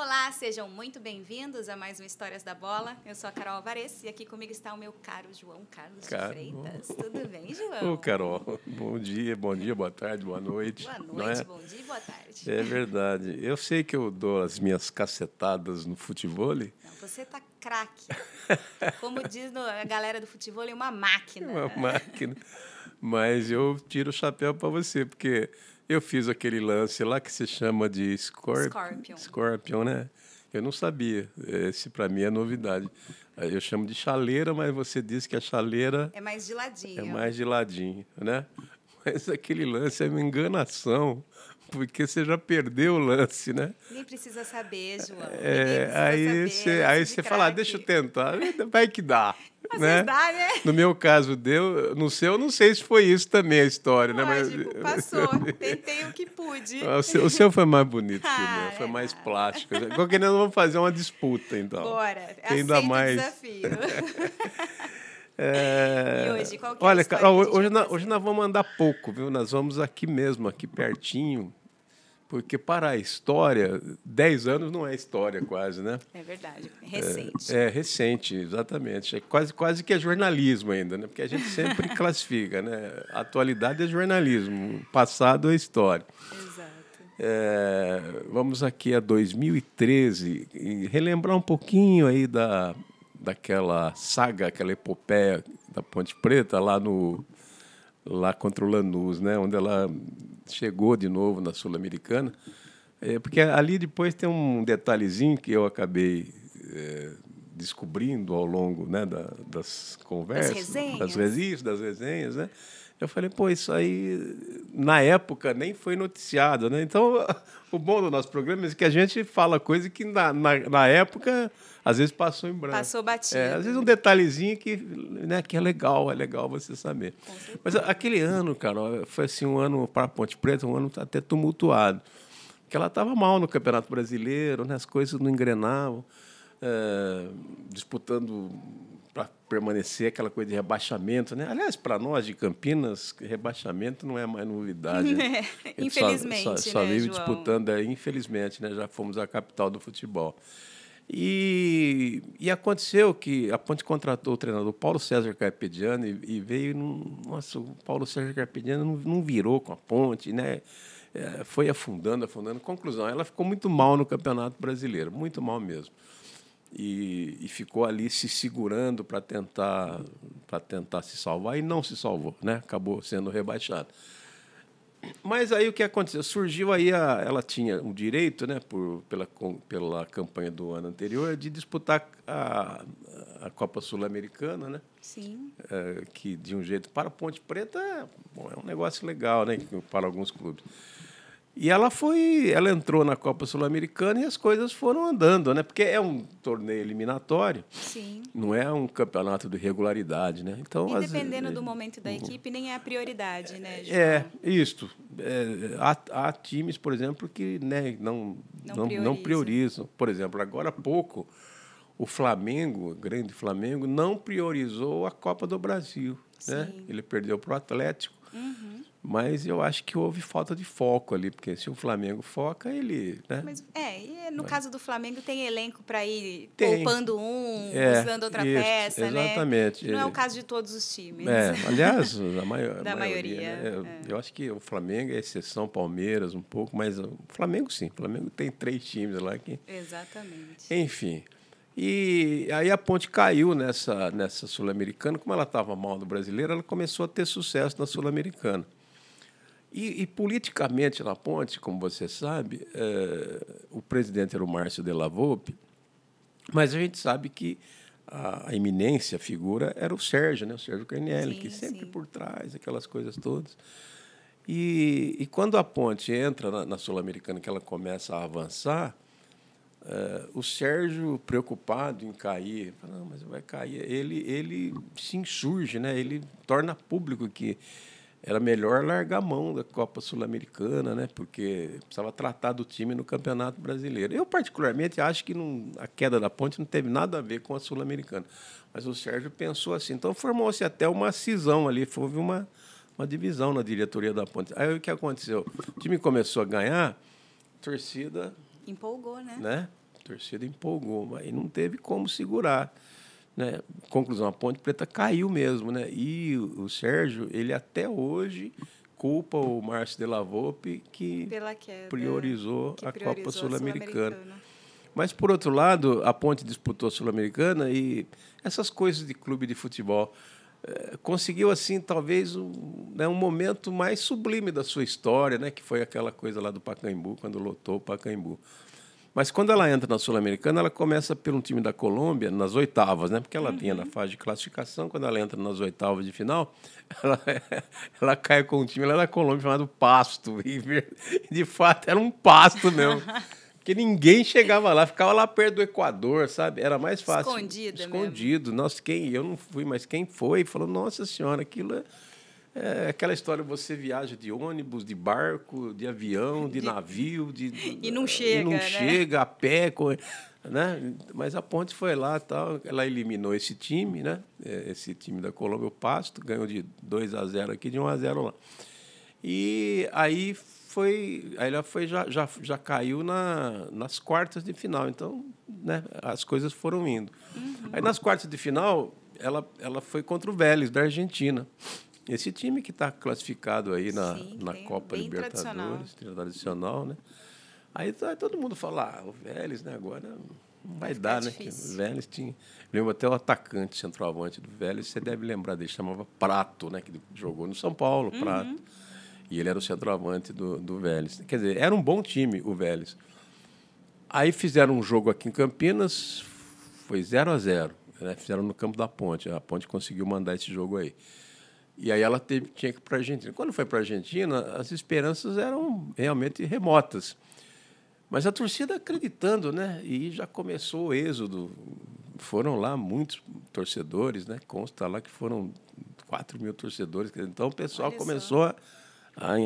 Olá, sejam muito bem-vindos a mais um Histórias da Bola. Eu sou a Carol Alvarez e aqui comigo está o meu caro João Carlos de Freitas. Tudo bem, João? Ô, Carol, bom dia, boa tarde, boa noite. Boa Não noite, é? bom dia e boa tarde. É verdade. Eu sei que eu dou as minhas cacetadas no futevôlei. Não, você tá craque. Como diz a galera do futebol, é uma máquina. Uma máquina. Mas eu tiro o chapéu para você, porque eu fiz aquele lance lá que se chama de Scorpion, né? Eu não sabia. Esse, para mim, é novidade. Eu chamo de chaleira, mas você disse que a chaleira é mais de ladinho. é mais de ladinho, né? Mas aquele lance é uma enganação, porque você já perdeu o lance, né? Nem precisa saber, João. Aí você fala, deixa eu tentar, vai que dá. Às né? vezes dá, né? No meu caso, deu. No seu, eu não sei se foi isso também a história, Lógico, né? passou. Tentei o que pude. O seu foi mais bonito que o meu, foi mais plástico. Qualquer nós vamos fazer uma disputa, então. Bora, aceito o desafio. E hoje, qual que é olha, a história hoje nós vamos andar pouco, viu? Nós vamos aqui mesmo, aqui pertinho, porque para a história, 10 anos não é história quase, né? É verdade, é recente. É recente, exatamente. É quase que é jornalismo ainda, né? Porque a gente sempre classifica, né? Atualidade é jornalismo, passado é história. Exato. Vamos aqui a 2013 e relembrar um pouquinho aí daquela saga, aquela epopeia da Ponte Preta lá contra o Lanús, né? Onde ela chegou de novo na Sul-Americana. Porque ali depois tem um detalhezinho que eu acabei descobrindo ao longo, né, das conversas, das resenhas, né? Eu falei, pô, isso aí, na época, nem foi noticiado, né? Então, o bom do nosso programa é que a gente fala coisa que, na época, às vezes passou em branco. Passou batido. Às vezes um detalhezinho que é legal você saber. Mas aquele ano, cara, foi assim, um ano para a Ponte Preta, um ano até tumultuado. Porque ela estava mal no Campeonato Brasileiro, né? As coisas não engrenavam, disputando para permanecer aquela coisa de rebaixamento, né? Aliás, para nós de Campinas, rebaixamento não é mais novidade. Né? Infelizmente, só vive João? disputando, infelizmente, né? Já fomos a capital do futebol. E aconteceu que a Ponte contratou o treinador Paulo César Carpegiani e veio... Nossa, o Paulo César Carpegiani não virou com a Ponte, né? Foi afundando. Conclusão, ela ficou muito mal no Campeonato Brasileiro, muito mal mesmo. E ficou ali se segurando para tentar se salvar e não se salvou, né? Acabou sendo rebaixada. Mas aí o que aconteceu? Surgiu aí, ela tinha o direito, né, pela campanha do ano anterior, de disputar a Copa Sul-Americana, né? Sim. Que de um jeito para a Ponte Preta é um negócio legal, né, para alguns clubes. E ela entrou na Copa Sul-Americana e as coisas foram andando, né? Porque é um torneio eliminatório. Sim. Não é um campeonato de regularidade, né? Então, e dependendo do momento da equipe, nem é a prioridade, né, João? Isso. Há times, por exemplo, que, né, não priorizam. Por exemplo, agora há pouco, o Flamengo, o grande Flamengo, não priorizou a Copa do Brasil. Né? Ele perdeu para o Atlético. Uhum. Mas eu acho que houve falta de foco ali, porque se o Flamengo foca, ele... Né? Mas, no caso do Flamengo, tem elenco para ir poupando usando outra peça, exatamente. Né? Não é o caso de todos os times. Aliás, da maioria. Né? Eu acho que o Flamengo é exceção, Palmeiras um pouco, mas o Flamengo, sim. O Flamengo tem 3 times lá que... Exatamente. Enfim... E aí a Ponte caiu nessa Sul-Americana. Como ela estava mal no Brasileiro, ela começou a ter sucesso na Sul-Americana. E politicamente na Ponte, como você sabe, o presidente era o Márcio Della Volpe, mas a gente sabe que a eminência, a figura, era o Sérgio, né? O Sérgio Carnielli, que sempre por trás, aquelas coisas todas. E quando a Ponte entra na Sul-Americana, que ela começa a avançar, o Sérgio, preocupado em cair, fala, não, mas vai cair. Ele se insurge, né? Ele torna público que era melhor largar a mão da Copa Sul-Americana, né? Porque precisava tratar do time no Campeonato Brasileiro. Eu, particularmente, acho que a queda da Ponte não teve nada a ver com a Sul-Americana. Mas o Sérgio pensou assim. Então, formou-se até uma cisão ali, houve uma divisão na diretoria da Ponte. Aí, o que aconteceu? O time começou a ganhar, a torcida... Empolgou, né? torcida empolgou, mas não teve como segurar, né? Conclusão, a Ponte Preta caiu mesmo, né? E o Sérgio, ele até hoje culpa o Márcio de la Volpe que priorizou a Copa Sul-Americana. Mas, por outro lado, a Ponte disputou a Sul-Americana e essas coisas de clube de futebol conseguiu, assim, talvez um momento mais sublime da sua história, né? Que foi aquela coisa lá do Pacaembu, quando lotou o Pacaembu. Mas quando ela entra na Sul-Americana, ela começa pelo time da Colômbia, nas oitavas, né? Porque ela vinha na fase de classificação, quando ela entra nas oitavas de final, ela cai com um time lá da Colômbia chamado Pasto. E, de fato, era um pasto mesmo. Porque ninguém chegava lá, ficava lá perto do Equador, sabe? Era mais fácil. Escondido. Mesmo. Nossa, eu não fui, mas quem foi falou, nossa senhora, aquilo é aquela história, você viaja de ônibus, de barco, de avião, de navio. E não chega, e não né? chega a pé, né? Mas a Ponte foi lá, tal, ela eliminou esse time, né? Esse time da Colômbia, o Pasto, ganhou de 2-0 aqui, de 1-0 lá. E aí ela já caiu nas quartas de final. Então, né, as coisas foram indo. Aí, nas quartas de final, ela foi contra o Vélez, da Argentina. Esse time que está classificado aí na Copa Libertadores, tradicional, né? Aí todo mundo fala, o Vélez, né, agora não vai dar, né? O Vélez tinha... Lembro até o atacante centroavante do Vélez, você deve lembrar dele, chamava Prato, né? Que jogou no São Paulo, Prato. E ele era o centroavante do Vélez. Quer dizer, era um bom time, o Vélez. Aí fizeram um jogo aqui em Campinas, foi 0-0. Né? Fizeram no campo da Ponte. A Ponte conseguiu mandar esse jogo aí. E aí ela tinha que ir para a Argentina. Quando foi para a Argentina, as esperanças eram realmente remotas. Mas a torcida acreditando, né? E já começou o êxodo. Foram lá muitos torcedores, né? Consta lá que foram 4 mil torcedores. Então o pessoal começou a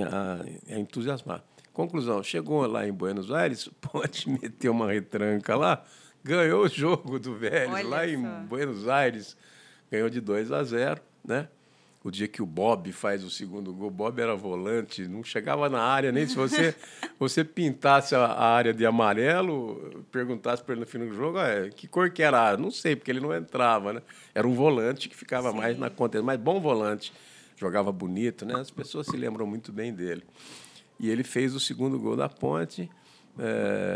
entusiasmar. Conclusão, chegou lá em Buenos Aires, Ponte meteu uma retranca lá, ganhou o jogo do Vélez lá em Buenos Aires, ganhou de 2-0, né? O dia que o Bob faz o segundo gol, o Bob era volante, não chegava na área, nem se você pintasse a área de amarelo, perguntasse para ele no fim do jogo, que cor que era? Não sei, porque ele não entrava, né? Era um volante que ficava mais na conta, mas bom volante, jogava bonito, né? As pessoas se lembram muito bem dele. E ele fez o segundo gol da Ponte.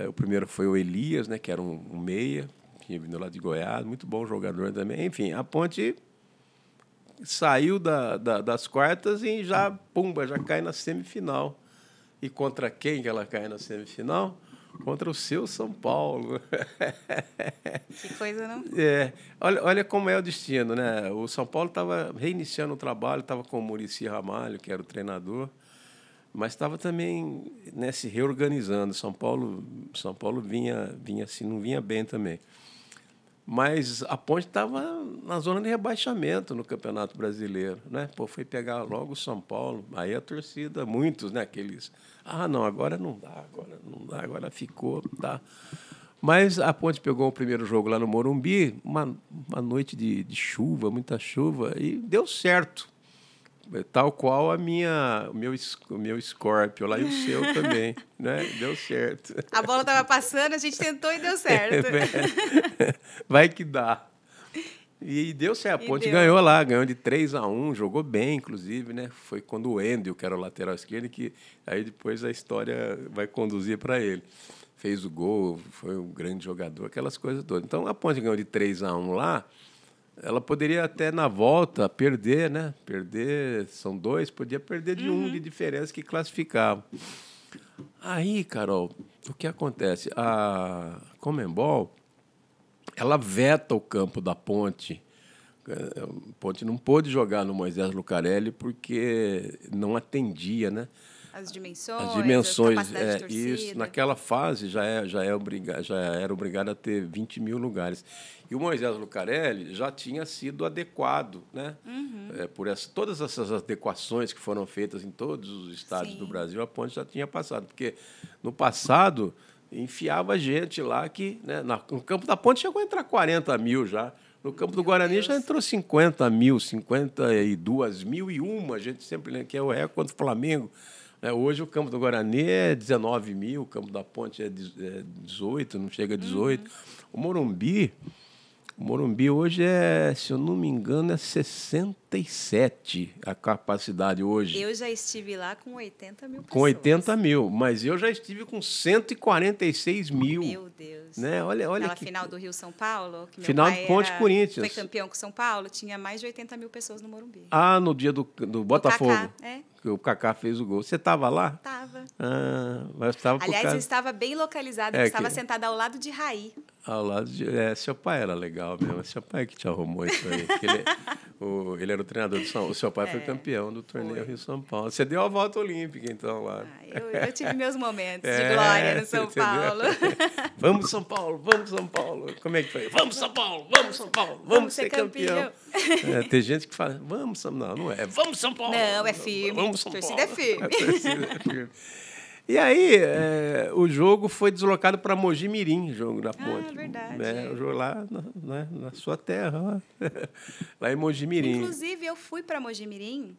O primeiro foi o Elias, né? Que era um meia, que tinha vindo lá de Goiás, muito bom jogador também. Enfim, a Ponte saiu das quartas e já cai na semifinal. E contra quem que ela cai na semifinal? Contra o seu São Paulo. Que coisa, não? Olha como é o destino, né? O São Paulo estava reiniciando o trabalho, estava com o Muricy Ramalho, que era o treinador, mas estava também, né, se reorganizando. São Paulo vinha assim, não vinha bem também. Mas a Ponte estava na zona de rebaixamento no Campeonato Brasileiro, né? Foi pegar logo o São Paulo. Aí a torcida, muitos, né? Aqueles, não, agora não dá, agora ficou, tá. Mas a Ponte pegou o primeiro jogo lá no Morumbi, uma noite de chuva, muita chuva, e deu certo. Tal qual o meu Scorpio lá e o seu também, né? Deu certo. A bola estava passando, a gente tentou e deu certo. Vai que dá. E deu certo. A Ponte ganhou lá, ganhou de 3-1, jogou bem, inclusive, né? Foi quando o Wendel, que era o lateral esquerdo, que aí depois a história vai conduzir para ele. Fez o gol, foi um grande jogador, aquelas coisas todas. Então, a Ponte ganhou de 3-1 lá. Ela poderia até, na volta, perder, né? São 2, podia perder de 1 de diferença que classificava. Aí, Carol, o que acontece? A Conmebol, ela veta o campo da Ponte. A Ponte não pôde jogar no Moisés Lucarelli porque não atendia, né? As dimensões, a capacidade de torcida. Isso, naquela fase já era obrigado a ter 20 mil lugares. E o Moisés Lucarelli já tinha sido adequado, né? Por todas essas adequações que foram feitas em todos os estádios do Brasil, a Ponte já tinha passado. Porque, no passado, enfiava gente lá que... Né, no campo da Ponte chegou a entrar 40 mil já. No campo do Guarani já entrou 50 mil, 52.001, a gente sempre lembra que é o recorde contra o Flamengo. Hoje o campo do Guarani é 19 mil, o campo da Ponte é 18, não chega a 18. O Morumbi hoje se eu não me engano, é 67 a capacidade hoje. Eu já estive lá com 80 mil pessoas. Com 80 mil, mas eu já estive com 146 mil. Meu Deus. Né? Olha aquela final do Rio-São Paulo, que meu final pai do Ponte-Corinthians. Foi campeão com São Paulo, tinha mais de 80 mil pessoas no Morumbi. No dia do Botafogo. O Kaká, que o Kaká fez o gol. Você estava lá? Estava. Mas estava Aliás, eu estava bem localizada, eu estava sentada ao lado de Raí. Ao lado de... seu pai era legal mesmo. Seu pai que te arrumou isso aí. Ele era o treinador do São Paulo. O seu pai foi campeão do torneio Rio-São Paulo. Você deu a volta olímpica, então, lá. Eu tive meus momentos de glória no São Paulo. Vamos, São Paulo, vamos, São Paulo. Como é que foi? Vamos, São Paulo, vamos, São Paulo, vamos ser campeão. Tem gente que fala, vamos, São Paulo. Não é, vamos, São Paulo. Não, é firme. Vamos, São Paulo. A torcida é firme. E aí, o jogo foi deslocado para Mogi Mirim, o jogo da Ponte. Verdade. O jogo lá na sua terra, lá em Mogi Mirim. Inclusive, eu fui para Mogi Mirim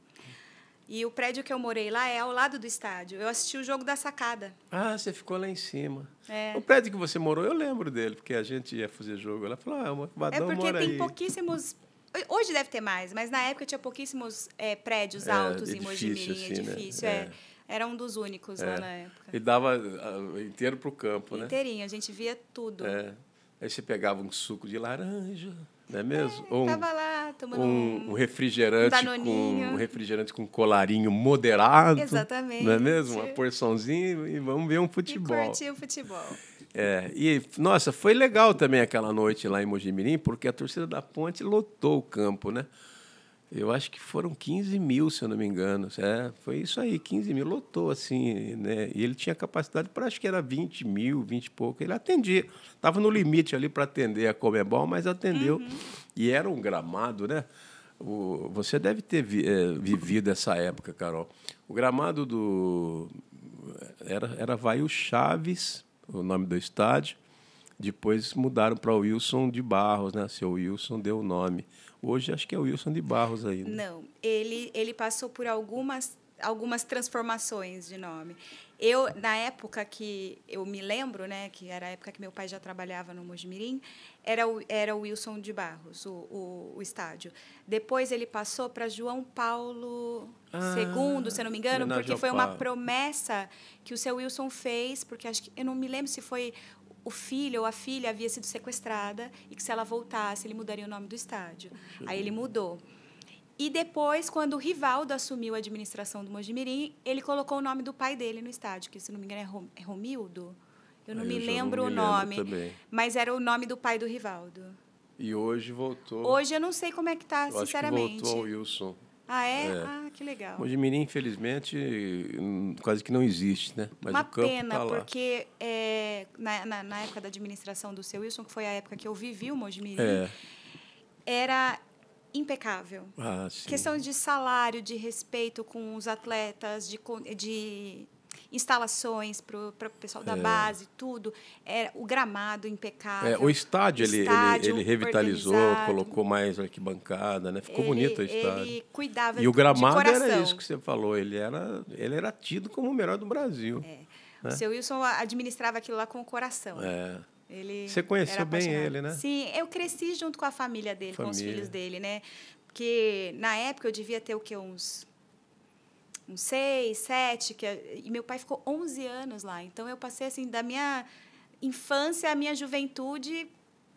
e o prédio que eu morei lá é ao lado do estádio. Eu assisti o jogo da sacada. Você ficou lá em cima. O prédio que você morou, eu lembro dele, porque a gente ia fazer jogo. Ela falou, o Vadão mora aí. Tem pouquíssimos... Hoje deve ter mais, mas na época tinha pouquíssimos prédios altos em Mogi Mirim. Assim, edifício, Era um dos únicos lá na época. E dava inteiro para o campo, né? Inteirinho, a gente via tudo. Aí você pegava um suco de laranja, não é mesmo? Estava lá tomando um refrigerante um refrigerante com colarinho moderado. Exatamente. Não é mesmo? Uma porçãozinha e vamos ver um futebol. E curtir o futebol. Nossa, foi legal também aquela noite lá em Mogi Mirim, porque a torcida da Ponte lotou o campo, né? Eu acho que foram 15 mil, se eu não me engano. Foi isso aí, 15 mil, lotou, assim, né? E ele tinha capacidade para, acho que era 20 mil, 20 e pouco. Ele atendia, estava no limite ali para atender a Conmebol, mas atendeu. E era um gramado, né? Você deve ter vivido essa época, Carol. O gramado era Vail Chaves, o nome do estádio. Depois mudaram para o Wilson de Barros, né? Seu Wilson deu o nome. Hoje acho que é o Wilson de Barros ainda. Não, ele passou por algumas transformações de nome. Na época que eu me lembro, né, que era a época que meu pai já trabalhava no Mogi Mirim, era o Wilson de Barros, o estádio. Depois ele passou para João Paulo II, se eu não me engano, porque foi uma promessa que o seu Wilson fez, porque acho que eu não me lembro se foi o filho ou a filha havia sido sequestrada e que, se ela voltasse, ele mudaria o nome do estádio. Aí ele mudou. E depois, quando o Rivaldo assumiu a administração do Mogi Mirim, ele colocou o nome do pai dele no estádio, que, se não me engano, é Romildo? Eu não me lembro o nome, mas era o nome do pai do Rivaldo. E hoje voltou... Hoje eu não sei como é que está, sinceramente. Acho que voltou ao Wilson. Que legal. Mogi Mirim, infelizmente, quase que não existe, né? Mas uma o campo pena, tá lá. Porque na época da administração do seu Wilson, que foi a época que eu vivi o Mogi Mirim, era impecável. Sim. Questão de salário, de respeito com os atletas, de instalações para o pessoal da base, tudo. O gramado impecável. O estádio, ele revitalizou, colocou mais arquibancada, né? Ficou bonito o estádio. Ele cuidava e o gramado de coração. Era isso que você falou, ele era tido como o melhor do Brasil. Né? O seu Wilson administrava aquilo lá com o coração. Você conheceu bem ele, né? Sim, eu cresci junto com a família dele, com os filhos dele, né? Porque na época eu devia ter uns 6, 7, e meu pai ficou 11 anos lá. Então eu passei assim da minha infância à minha juventude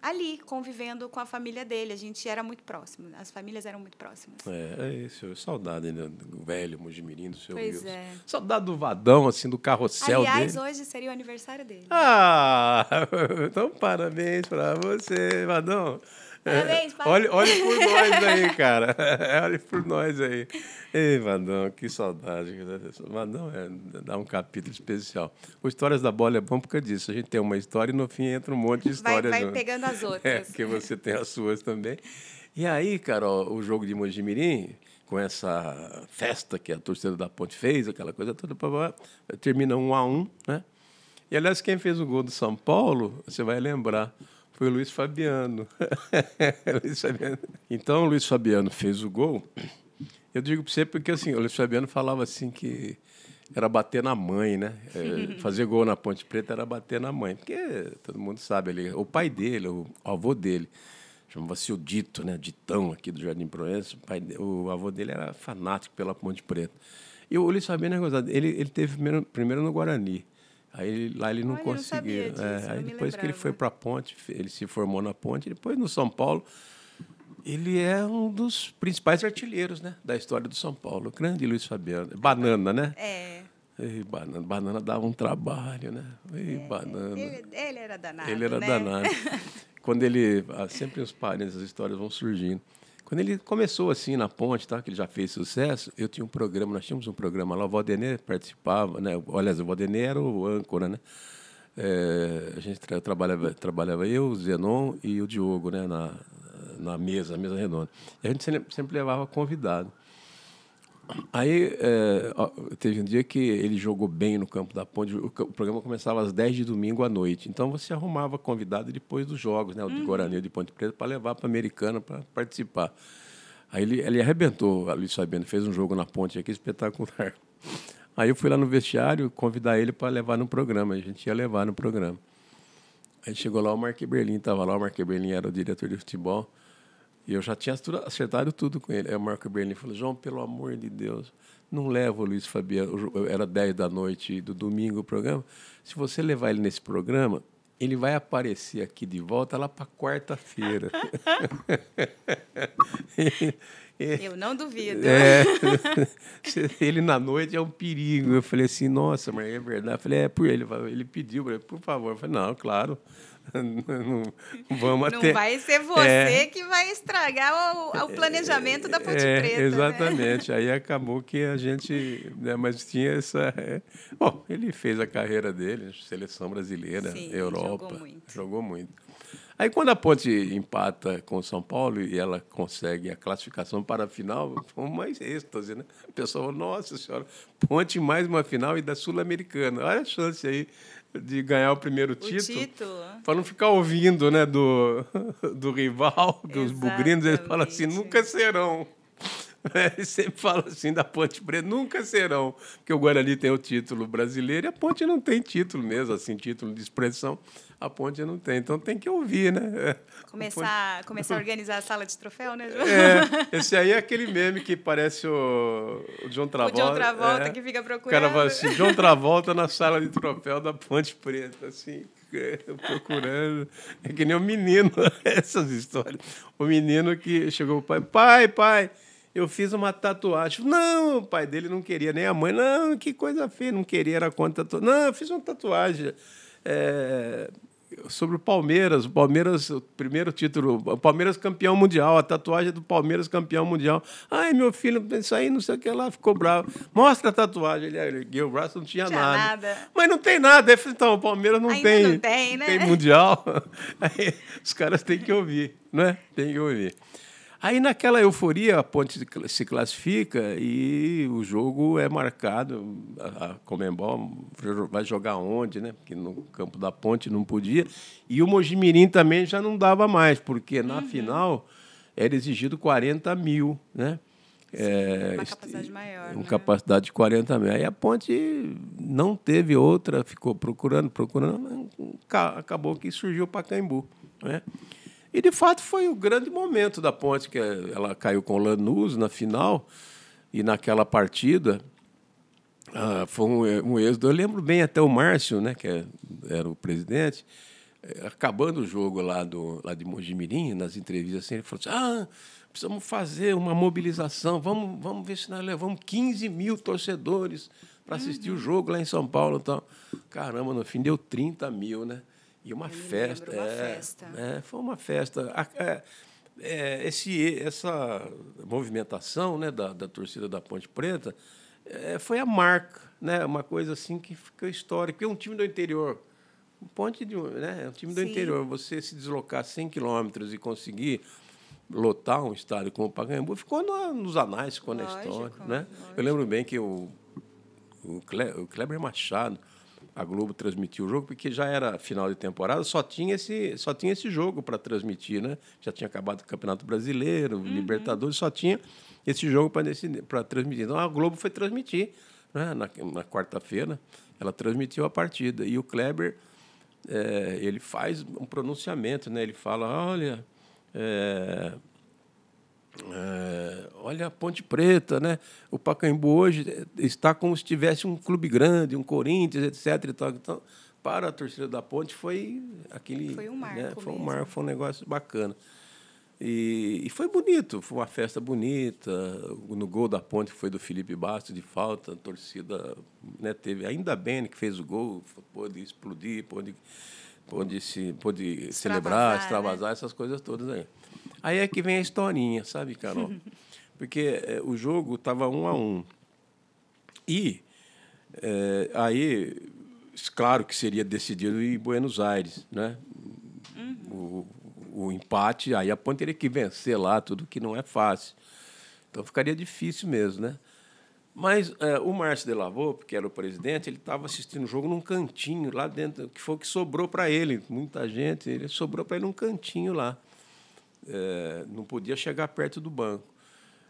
ali, convivendo com a família dele. A gente era muito próximo, as famílias eram muito próximas. É isso, saudade, né, do velho Mogi Mirim, do seu Wilson. Pois é. Saudade do Vadão, assim, do carrossel dele. Aliás, hoje seria o aniversário dele. Então parabéns para você, Vadão. Parabéns, olhe por nós aí, cara. Olhe por nós aí. Ei, Vadão, que saudade. Vadão dá um capítulo especial. O Histórias da Bola é bom por causa disso. A gente tem uma história e no fim entra um monte de histórias. Vai pegando as outras. Porque você tem as suas também. E aí, Carol, o jogo de Mogi Mirim, com essa festa que a torcida da Ponte fez, aquela coisa toda, termina 1-1, né? E, aliás, quem fez o gol do São Paulo, você vai lembrar, foi o Luiz Fabiano. Então, o Luiz Fabiano fez o gol. Eu digo para você porque assim, o Luiz Fabiano falava assim que era bater na mãe, né? Fazer gol na Ponte Preta era bater na mãe, porque todo mundo sabe ali, o pai dele, o avô dele, chamava-se o Dito, né? Ditão aqui do Jardim Proença. O avô dele era fanático pela Ponte Preta. E o Luiz Fabiano é gozado. Ele teve primeiro no Guarani. Aí lá ele não conseguiu. Não sabia disso, aí não me depois que ele lembrava. foi para a Ponte, ele se formou na Ponte, depois no São Paulo. Ele é um dos principais artilheiros, né, da história do São Paulo. O grande Luiz Fabiano. Banana, né? Ei, banana dava um trabalho, né? Ei, banana. Ele era danado, Ele era né? danado. Quando ele... sempre os parentes, as histórias vão surgindo. Quando ele começou assim na Ponte, tá, que ele já fez sucesso, eu tinha um programa, nós tínhamos um programa lá, o Valdenê participava, né? Aliás, o Valdenê era o âncora, né? A gente trabalhava eu, o Zenon e o Diogo, né? Na mesa redonda. E a gente sempre levava convidado. Aí teve um dia que ele jogou bem no campo da Ponte. O programa começava às 10 de domingo à noite. Então você arrumava convidado depois dos jogos, né? O de Guarani, o de Ponte Preta, para levar para a Americana para participar. Aí ele arrebentou, a Luiz Fabiano, fez um jogo na Ponte aqui espetacular. Aí eu fui lá no vestiário convidar ele para levar no programa. A gente ia levar no programa. Aí chegou lá, o Mark Berlim estava lá. O Mark Berlim era o diretor de futebol. E eu já tinha acertado tudo com ele. Aí o Marco Berlim falou, João, pelo amor de Deus, não leva o Luiz Fabiano. Era 10 da noite do domingo o programa. Se você levar ele nesse programa, ele vai aparecer aqui de volta lá para quarta-feira. Eu não duvido. Ele na noite é um perigo. Eu falei assim, nossa, mas é verdade. Eu falei, por ele. Ele pediu, por favor. Eu falei, não, claro. Não vai ser você que vai estragar o planejamento da Ponte Preta. Exatamente. Né? Aí acabou que a gente... Né, mas tinha essa... Bom, ele fez a carreira dele, seleção brasileira, sim, Europa. Jogou muito. Aí, quando a Ponte empata com o São Paulo e ela consegue a classificação para a final, foi uma êxtase, né? O pessoal falou, nossa senhora, Ponte mais uma final e da Sul-Americana. Olha a chance aí de ganhar o primeiro título. Para não ficar ouvindo, né, do rival, dos bugrinos, eles falam assim, nunca serão. Eles sempre falam assim da Ponte Preta, nunca serão. Porque o Guarani tem o título brasileiro e a Ponte não tem título mesmo, assim, título de expressão. A Ponte não tem, então tem que ouvir, né? Começar a organizar a sala de troféu, né, João? Esse aí é aquele meme que parece o John Travolta. O John Travolta que fica procurando. O cara fala assim, John Travolta na sala de troféu da Ponte Preta, assim, procurando. É que nem o menino, essas histórias. O menino que chegou pro pai, eu fiz uma tatuagem. Não, o pai dele não queria, nem a mãe. Não, que coisa feia, não queria, era contra tatuagem. Não, eu fiz uma tatuagem sobre o Palmeiras, o primeiro título, o Palmeiras campeão mundial, a tatuagem do Palmeiras campeão mundial. Ai, meu filho, isso aí, não sei o que lá, ficou bravo. Mostra a tatuagem. Ele ergueu o braço, não tinha nada. Mas não tem nada. Então, o Palmeiras não tem. Não tem, né? Tem mundial. Aí, os caras têm que ouvir, né? Tem que ouvir. Aí, naquela euforia, a Ponte se classifica e o jogo é marcado. A Conmebol vai jogar onde, né? Porque no campo da Ponte não podia. E o Mojimirim também já não dava mais, porque na final era exigido 40 mil, né? Sim, uma capacidade maior. Uma capacidade de 40 mil. Aí a Ponte não teve outra, ficou procurando. Acabou que surgiu o Pacaembu, né? E, de fato, foi o grande momento da Ponte, que ela caiu com o Lanús na final, e naquela partida foi um êxodo. Eu lembro bem até o Márcio, né, que era o presidente, acabando o jogo lá de Mojimirim, nas entrevistas, assim, ele falou assim, precisamos fazer uma mobilização, vamos ver se nós levamos 15 mil torcedores para assistir o jogo lá em São Paulo. Então, caramba, no fim deu 30 mil, né? E uma festa. Foi uma festa. Essa movimentação, né, da torcida da Ponte Preta foi a marca, né, uma coisa assim que ficou histórica. Porque é um time do interior. É um time do interior. Você se deslocar 100 quilômetros e conseguir lotar um estádio como o Pacaembu, ficou nos anais, ficou na história. Né? Eu lembro bem que o Kleber Machado, a Globo transmitiu o jogo, porque já era final de temporada, só tinha esse jogo para transmitir, né? Já tinha acabado o Campeonato Brasileiro, Libertadores, só tinha esse jogo para transmitir. Então, a Globo foi transmitir né, na quarta-feira, ela transmitiu a partida. E o Kleber, ele faz um pronunciamento, né? Ele fala, olha... olha a Ponte Preta, né? O Pacaembu hoje está como se tivesse um clube grande, um Corinthians, etc. E tal. Então, para a torcida da Ponte foi aquele, foi um marco, né? Foi um mesmo. marco, foi um negócio bacana. E foi bonito, foi uma festa bonita. No gol da Ponte foi do Felipe Bastos de falta, a torcida, né, teve, ainda bem que fez o gol, pôde explodir, pôde celebrar, extravasar, né? Essas coisas todas aí. Aí é que vem a historinha, sabe, Carol? Porque o jogo estava 1-1. E aí, claro que seria decidido em Buenos Aires, né? O empate, aí a Ponte teria que vencer lá, tudo que não é fácil. Então ficaria difícil mesmo, né? Mas o Márcio de Lavô, que era o presidente, ele estava assistindo o jogo num cantinho lá dentro, que foi o que sobrou para ele. Muita gente, ele sobrou para ele um cantinho lá. Não podia chegar perto do banco.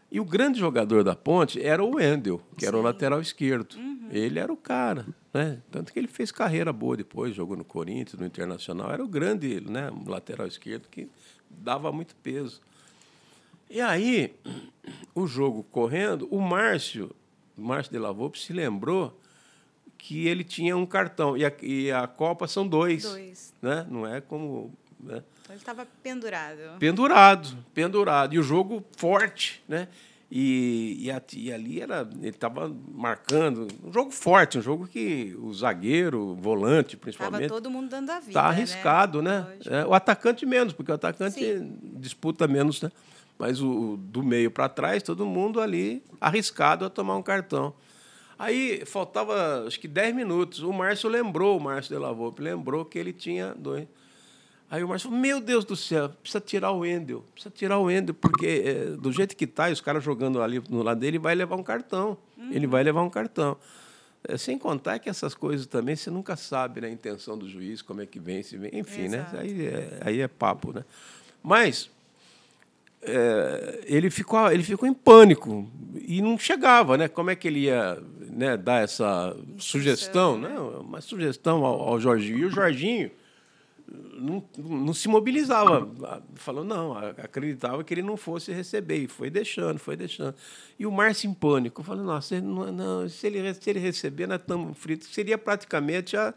E o grande jogador da Ponte era o Wendel, que era o lateral esquerdo. Ele era o cara, né? Tanto que ele fez carreira boa depois, jogou no Corinthians, no Internacional. Era o grande, né, lateral esquerdo que dava muito peso. E aí, o jogo correndo, o Márcio de Lavô se lembrou que ele tinha um cartão. E a Copa são 2. Né? Não é como... Né? Então, ele estava pendurado. Pendurado. E o jogo forte, né? E ali ele estava marcando. Um jogo forte, um jogo que o zagueiro, o volante, principalmente... Estava todo mundo dando a vida, está arriscado, né? O atacante menos, porque o atacante disputa menos, né? Mas do meio para trás, todo mundo ali arriscado a tomar um cartão. Aí faltava, acho que 10 minutos. O Márcio de Lavô lembrou que ele tinha 2. Aí o Márcio falou, meu Deus do céu, precisa tirar o Wendel, porque do jeito que está, os caras jogando ali no lado dele, vai levar um cartão. Ele vai levar um cartão. Sem contar que essas coisas também você nunca sabe, né, a intenção do juiz, como é que vem, se vem. Enfim, exato, né? Aí é papo, né? Mas ele ficou em pânico e não chegava, né? Como é que ele ia, né, dar essa sugestão, né? Uma sugestão ao Jorginho. E o Jorginho não se mobilizava, falou, não, acreditava que ele não fosse receber, e foi deixando. E o Márcio em pânico, falou, nossa, se ele receber, nós estamos fritos. Seria praticamente a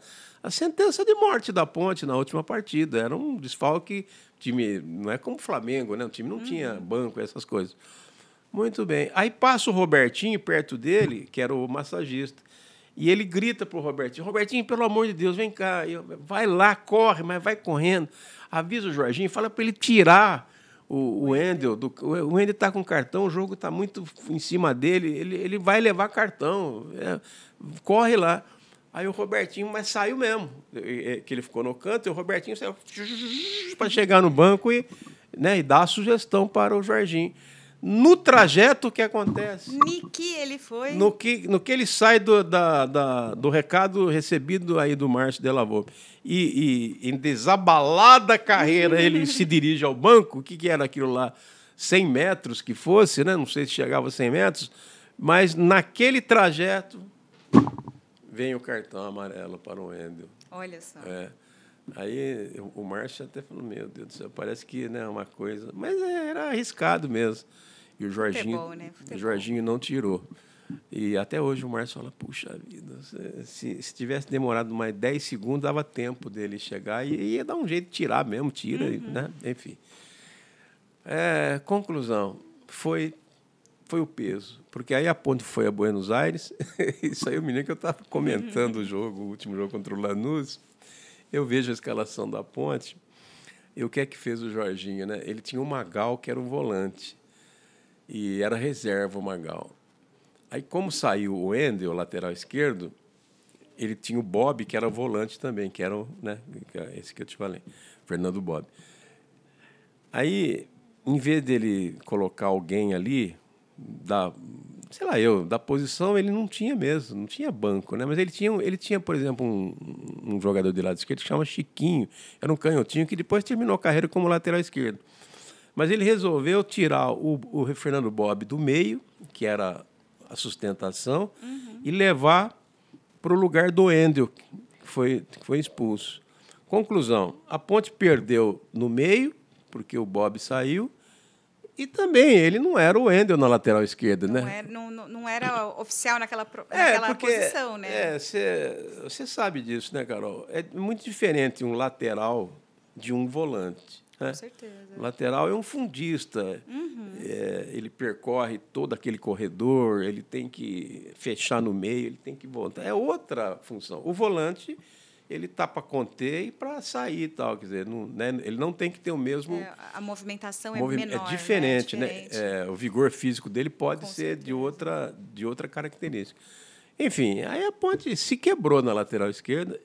sentença de morte da Ponte na última partida. Era um desfalque, time não é como o Flamengo, né? O time não tinha banco, essas coisas. Muito bem. Aí passa o Robertinho perto dele, que era o massagista. E ele grita para o Robertinho, Robertinho, pelo amor de Deus, vem cá. Vai lá, corre, mas vai correndo. Avisa o Jorginho, fala para ele tirar o Wendel. O Wendel está com cartão, o jogo está muito em cima dele, ele vai levar cartão. Corre lá. Aí o Robertinho, mas saiu mesmo, que ele ficou no canto, e o Robertinho saiu para chegar no banco e dar a sugestão para o Jorginho. No trajeto, o que acontece? No que ele sai do recado recebido aí do Márcio de Lavô. E em desabalada carreira, ele se dirige ao banco. O que era aquilo lá? 100 metros que fosse, né? Não sei se chegava a 100 metros, mas naquele trajeto vem o cartão amarelo para o Wendel. Olha só. Aí o Márcio até falou, meu Deus do céu, parece que é uma coisa... Mas era arriscado mesmo. E o Jorginho, futebol, né? O Jorginho não tirou. E até hoje o Márcio fala, puxa vida, se tivesse demorado mais 10 segundos, dava tempo dele chegar e ia dar um jeito de tirar mesmo, né? Enfim. Conclusão, foi o peso. Porque aí a Ponte foi a Buenos Aires, isso aí o menino que eu estava comentando o jogo, o último jogo contra o Lanús, eu vejo a escalação da Ponte, e o que é que fez o Jorginho, né? Ele tinha o Magal, que era um volante, e era reserva o Magal. Aí, como saiu o Wendel, o lateral esquerdo, ele tinha o Bob, que era volante também, que era esse que eu te falei, Fernando Bob. Aí, em vez dele colocar alguém ali, da posição, ele não tinha mesmo, não tinha banco, né? Mas ele tinha, por exemplo, um jogador de lado esquerdo que chama Chiquinho, era um canhotinho que depois terminou a carreira como lateral esquerdo. Mas ele resolveu tirar o Fernando Bob do meio, que era a sustentação e levar para o lugar do Wendel, que foi expulso. Conclusão, a Ponte perdeu no meio, porque o Bob saiu, e também ele não era o Wendel na lateral esquerda, né? Não era oficial naquela porque, posição, né? Você sabe disso, né, Carol? É muito diferente um lateral de um volante. Né? Com certeza. O lateral é um fundista. Ele percorre todo aquele corredor, ele tem que fechar no meio, ele tem que voltar. É outra função. O volante, ele está para conter e para sair e tal. Quer dizer, ele não tem que ter o mesmo... a movimentação é menor. É diferente, né? É diferente. O vigor físico dele pode ser de outra característica. Enfim, aí a Ponte se quebrou na lateral esquerda.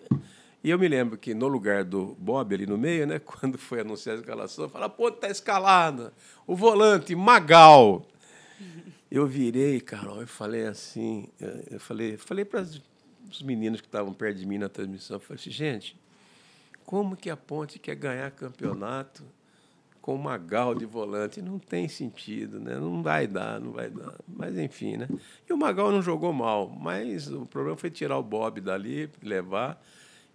E eu me lembro que, no lugar do Bob, ali no meio, né, quando foi anunciada a escalação, falaram, a Ponte está escalada. O volante, Magal. Eu virei, Carol, e falei assim... Eu falei para os meninos que estavam perto de mim na transmissão, eu falei assim, gente, como que a Ponte quer ganhar campeonato com o Magal de volante? Não tem sentido, né? Não vai dar. Mas, enfim, né? E o Magal não jogou mal, mas o problema foi tirar o Bob dali, levar...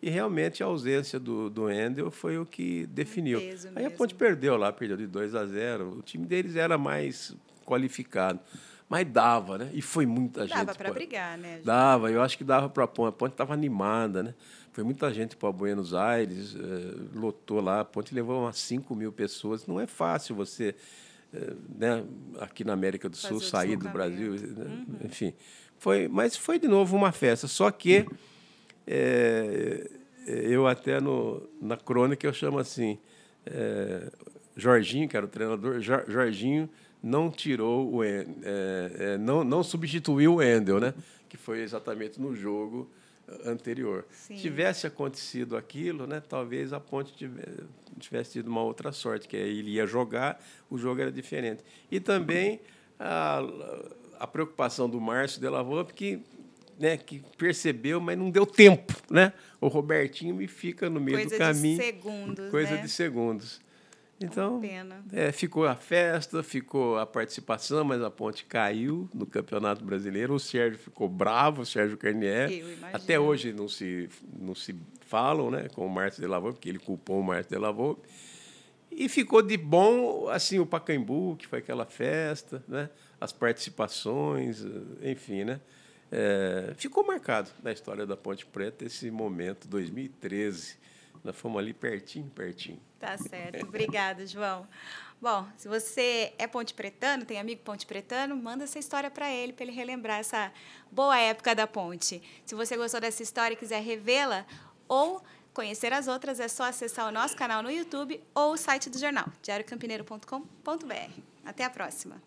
E realmente a ausência do Wendel foi o que definiu. Aí a Ponte perdeu de 2-0. O time deles era mais qualificado. Mas dava, né? E foi muita gente. Dava para brigar, né? Dava, eu acho que dava para a Ponte. A Ponte estava animada, né? Foi muita gente para Buenos Aires, lotou lá. A Ponte levou umas 5.000 pessoas. Não é fácil você, né, aqui na América do Sul, sair do Brasil. Né? Enfim, mas foi de novo uma festa. Só que eu até na crônica eu chamo assim, Jorginho, que era o treinador, Jorginho não tirou não substituiu o Wendel, né? Que foi exatamente no jogo anterior. Sim. Tivesse acontecido aquilo, né? Talvez a Ponte tivesse tido uma outra sorte, que ele ia jogar, o jogo era diferente. E também a preocupação do Márcio de la Volpe, que percebeu, mas não deu tempo, né? O Robertinho me fica no meio do caminho. Coisa de segundos. Então, ficou a festa, ficou a participação, mas a Ponte caiu no Campeonato Brasileiro. O Sérgio ficou bravo, o Sérgio Carnier. Até hoje não se falam, né, com o Márcio de la Volpe, porque ele culpou o Márcio de la Volpe. E ficou de bom assim, o Pacaembu, que foi aquela festa, né? As participações, enfim, né? Ficou marcado na história da Ponte Preta esse momento, 2013. Nós fomos ali pertinho. Tá certo. Obrigada, João. Bom, se você é pontepretano, tem amigo pontepretano, manda essa história para ele relembrar essa boa época da Ponte. Se você gostou dessa história e quiser revê-la ou conhecer as outras, é só acessar o nosso canal no YouTube ou o site do jornal, diariocampineiro.com.br. Até a próxima.